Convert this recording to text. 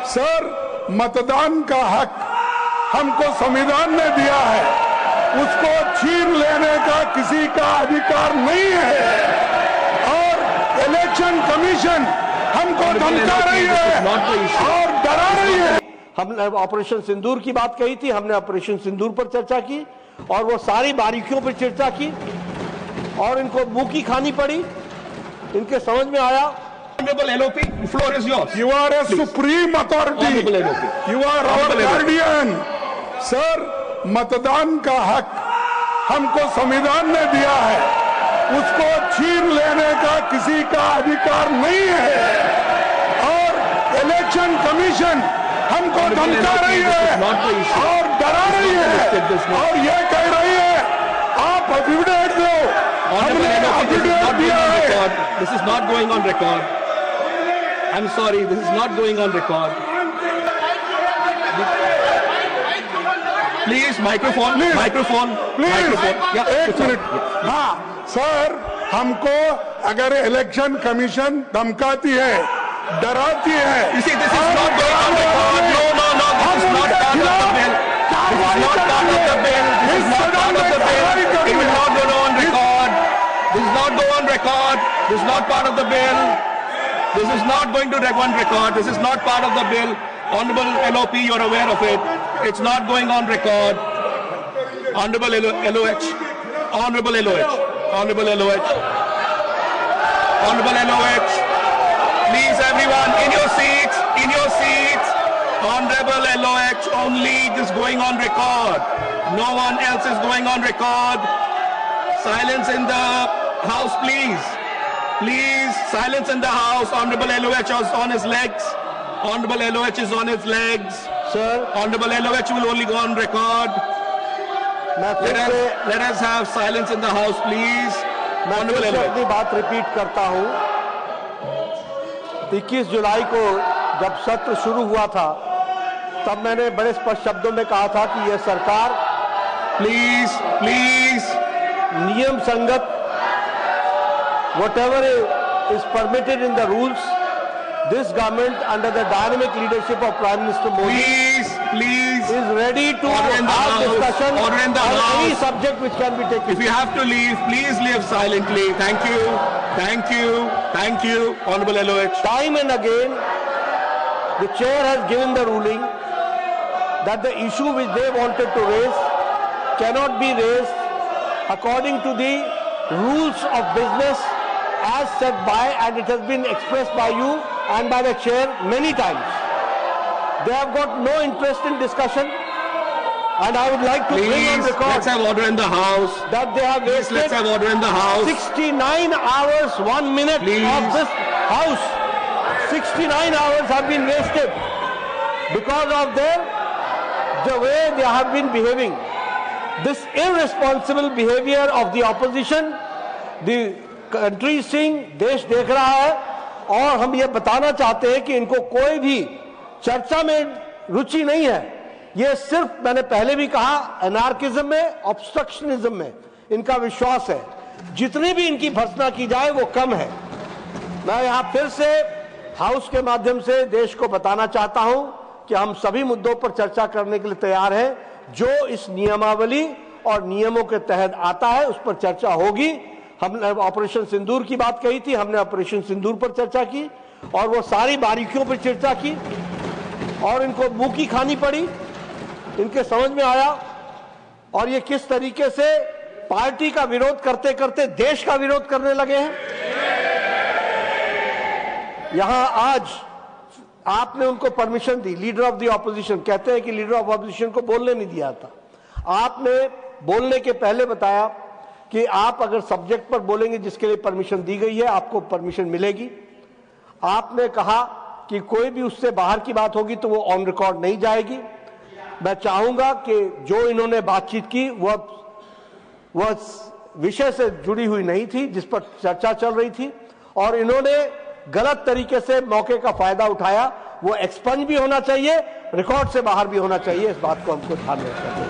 Sir, मतदान का हक हमको संविधान ने दिया है, उसको छीन लेने का किसी का अधिकार नहीं है। और इलेक्शन कमीशन हमको धमका रही है और डरा रही है। हमने ऑपरेशन सिंदूर की बात कही थी, हमने ऑपरेशन सिंदूर पर चर्चा की और वो सारी बारीकियों पर चर्चा की और इनको मुंह की खानी पड़ी। इनके समझ में आया। Honorable LOP, the floor is yours. You are a supreme authority. Honorable LOP. You are our guardian. Sir, मतदान का हक हमको संविधान ने दिया है, उसको छीन लेने का किसी का अधिकार नहीं है। और इलेक्शन कमीशन हमको धमका रही है और डरा रही है और ये कह रही है आप एफिडेविट दो। हमने एफिडेविट दिया है। This is not going on record. I'm sorry, this is not going on record. Please, microphone, Please. microphone, Please. microphone. Yeah, एक मिनट। हाँ सर, हमको अगर इलेक्शन कमीशन धमकाती है, डराती है। You see, this is not going on record. No, no, no, this is not part of the bill. This is not part of the bill. This is not part of the bill. It will not go on record. This is not go on record. This is not part of the bill. This is not going to go on record. This is not part of the bill. Honorable LOP, you're aware of it. It's not going on record. Honorable LOH. Honorable LOH. Honorable LOH. Honorable LOH. Please, everyone, in your seats. In your seats. Honorable LOH, only this going on record. No one else is going on record. Silence in the house, please. Please, silence in the house. Honorable LOH is on his legs. Honorable LOH is on his legs. Sir, Honorable LOH will only go on record. Let us have silence in the house, please. मैं Honorable फिर से LOH. अपनी बात repeat करता हूं। 21 जुलाई को जब सत्र शुरू हुआ था, तब मैंने बड़े स्पष्ट शब्दों में कहा था कि यह सरकार Please, please. नियम संगत whatever is permitted in the rules, this government under the dynamic leadership of Prime Minister Modi Please, please. is ready to Order in the have house. discussion Order in the on any house. subject which can be taken. If you have to leave, please leave silently. Thank you. Thank you. Thank you. Honorable LOH. Time and again, the chair has given the ruling that the issue which they wanted to raise cannot be raised according to the rules of business as set by, and it has been expressed by you and by the chair many times. They have got no interest in discussion, and I would like to bring on Please, record let's have order in the house. that they have Please, let's have wasted order in the house. 69 hours, 1 minute Please. of this house. 69 hours have been wasted because of the way they have been behaving. This irresponsible behavior of the opposition, the country seeing, देश देख रहा है, और हम ये बताना चाहते हैं कि इनको कोई भी चर्चा में रुचि नहीं है। ये सिर्फ, मैंने पहले भी कहा, एनार्किज्म में, ऑब्स्ट्रक्शनिज्म में इनका विश्वास है। जितनी भी इनकी भर्त्सना की जाए वो कम है। मैं यहाँ फिर से हाउस के माध्यम से देश को बताना चाहता हूं कि हम सभी मुद्दों पर चर्चा करने के लिए तैयार हैं। जो इस नियमावली और नियमों के तहत आता है उस पर चर्चा होगी। हमने ऑपरेशन सिंदूर की बात कही थी, हमने ऑपरेशन सिंदूर पर चर्चा की और वो सारी बारीकियों पर चर्चा की और इनको मुंह की खानी पड़ी। इनके समझ में आया और ये किस तरीके से पार्टी का विरोध करते करते देश का विरोध करने लगे हैं। यहां आज आपने उनको permission the, leader of the opposition, कहते हैं कि लीडर ऑफ ऑपोजिशन को बोलने नहीं दिया था। आपने बोलने के पहले बताया कि आप अगर सब्जेक्ट पर बोलेंगे जिसके लिए परमिशन दी गई है आपको परमिशन मिलेगी। आपने कहा कि कोई भी उससे बाहर की बात होगी तो वो ऑन रिकॉर्ड नहीं जाएगी। मैं चाहूंगा कि जो इन्होंने बातचीत की वह विषय से जुड़ी हुई नहीं थी जिस पर चर्चा चल रही थी और इन्होंने गलत तरीके से मौके का फायदा उठाया। वो एक्सपंज भी होना चाहिए, रिकॉर्ड से बाहर भी होना चाहिए। इस बात को हमको ध्यान रखना चाहिए।